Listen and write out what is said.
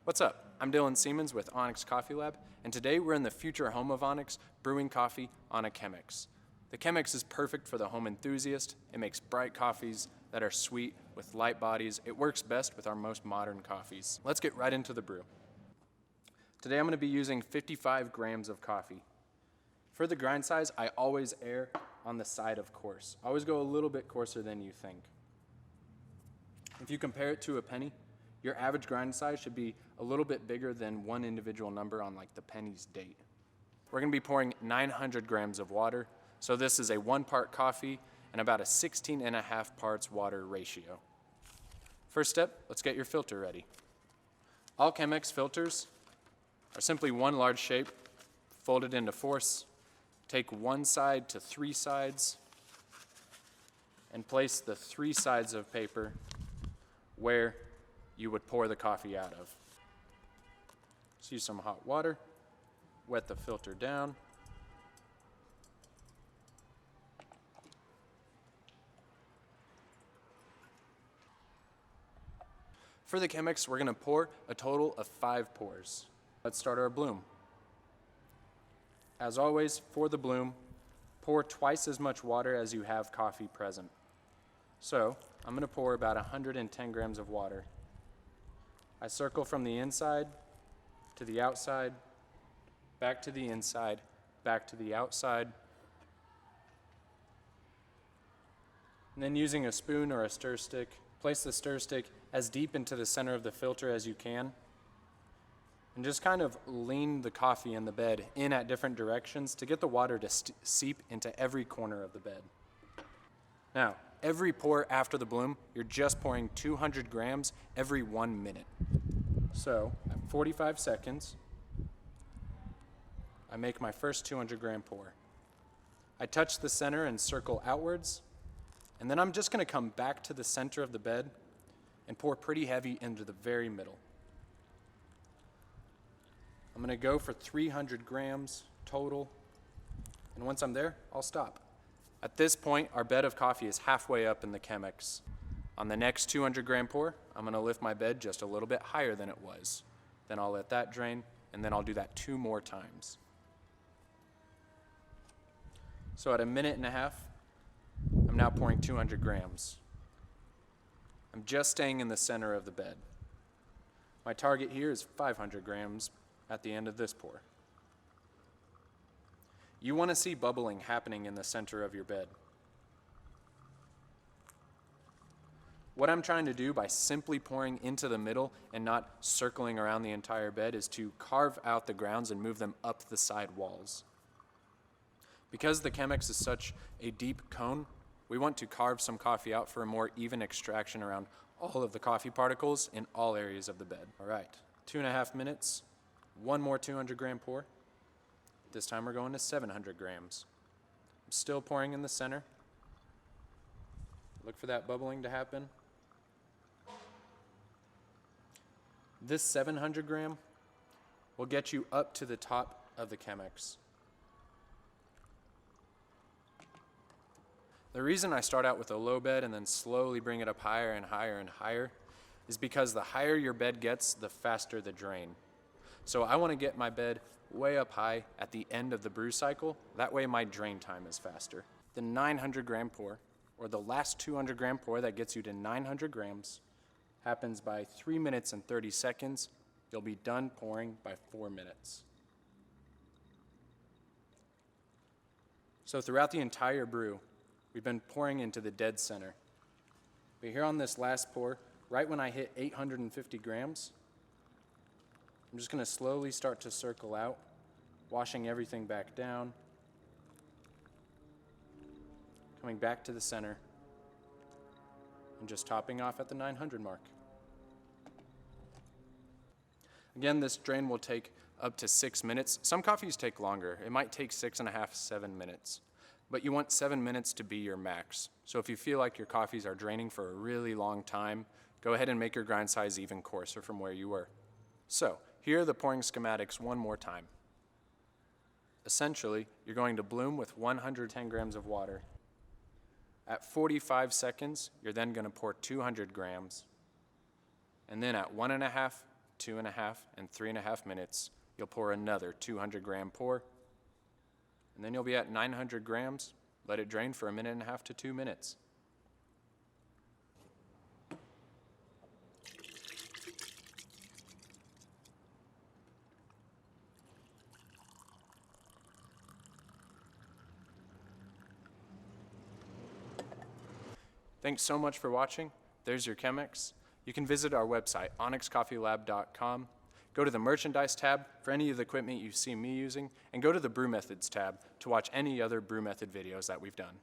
What's up? I'm Dylan Siemens with Onyx Coffee Lab, and today we're in the future home of Onyx, brewing coffee on a Chemex. The Chemex is perfect for the home enthusiast. It makes bright coffees that are sweet with light bodies. It works best with our most modern coffees. Let's get right into the brew. Today I'm going to be using 55 grams of coffee. For the grind size, I always err on the side of coarse. I always go a little bit coarser than you think. If you compare it to a penny, your average grind size should be a little bit bigger than one individual number on like the penny's date. We're going to be pouring 900 grams of water, so this is a 1 part coffee and about a 16.5 parts water ratio. First step, let's get your filter ready. All Chemex filters are simply one large shape, folded into fourths. Take one side to 3 sides and place the 3 sides of paper where you would pour the coffee out of. Let's use some hot water, wet the filter down. For the Chemex, we're going to pour a total of 5 pours. Let's start our bloom. As always, for the bloom, pour twice as much water as you have coffee present. So, I'm going to pour about 110 grams of water. I circle from the inside to the outside, back to the inside, back to the outside. And then using a spoon or a stir stick, place the stir stick as deep into the center of the filter as you can. And just kind of lean the coffee in the bed in at different directions to get the water to seep into every corner of the bed. Now, every pour after the bloom, you're just pouring 200 grams every 1 minute. So, at 45 seconds, I make my first 200 gram pour. I touch the center and circle outwards, and then I'm just going to come back to the center of the bed and pour pretty heavy into the very middle. I'm going to go for 300 grams total, and once I'm there, I'll stop. At this point, our bed of coffee is halfway up in the Chemex. On the next 200 gram pour, I'm going to lift my bed just a little bit higher than it was. Then I'll let that drain, and then I'll do that 2 more times. So at 1.5 minutes, I'm now pouring 200 grams. I'm just staying in the center of the bed. My target here is 500 grams at the end of this pour. You want to see bubbling happening in the center of your bed. What I'm trying to do by simply pouring into the middle and not circling around the entire bed is to carve out the grounds and move them up the side walls. Because the Chemex is such a deep cone, we want to carve some coffee out for a more even extraction around all of the coffee particles in all areas of the bed. All right, 2.5 minutes, 1 more 200 gram pour. This time we're going to 700 grams. I'm still pouring in the center. Look for that bubbling to happen. This 700 gram will get you up to the top of the Chemex. The reason I start out with a low bed and then slowly bring it up higher and higher and higher is because the higher your bed gets, the faster the drain. So I want to get my bed way up high at the end of the brew cycle. That way my drain time is faster. The 900 gram pour, or the last 200 gram pour that gets you to 900 grams, happens by 3 minutes and 30 seconds. You'll be done pouring by 4 minutes. So throughout the entire brew, we've been pouring into the dead center. But here on this last pour, right when I hit 850 grams, I'm just going to slowly start to circle out, washing everything back down, coming back to the center, and just topping off at the 900 mark. Again, this drain will take up to 6 minutes. Some coffees take longer. It might take 6.5, 7 minutes. But you want 7 minutes to be your max. So if you feel like your coffees are draining for a really long time, go ahead and make your grind size even coarser from where you were. So, here are the pouring schematics one more time. Essentially, you're going to bloom with 110 grams of water. At 45 seconds, you're then going to pour 200 grams. And then at 1.5, 2.5, and 3.5 minutes, you'll pour another 200-gram pour, and then you'll be at 900 grams. Let it drain for 1.5 to 2 minutes. Thanks so much for watching. There's your Chemex. You can visit our website, onyxcoffeelab.com. Go to the Merchandise tab for any of the equipment you see me using, and go to the Brew Methods tab to watch any other Brew Method videos that we've done.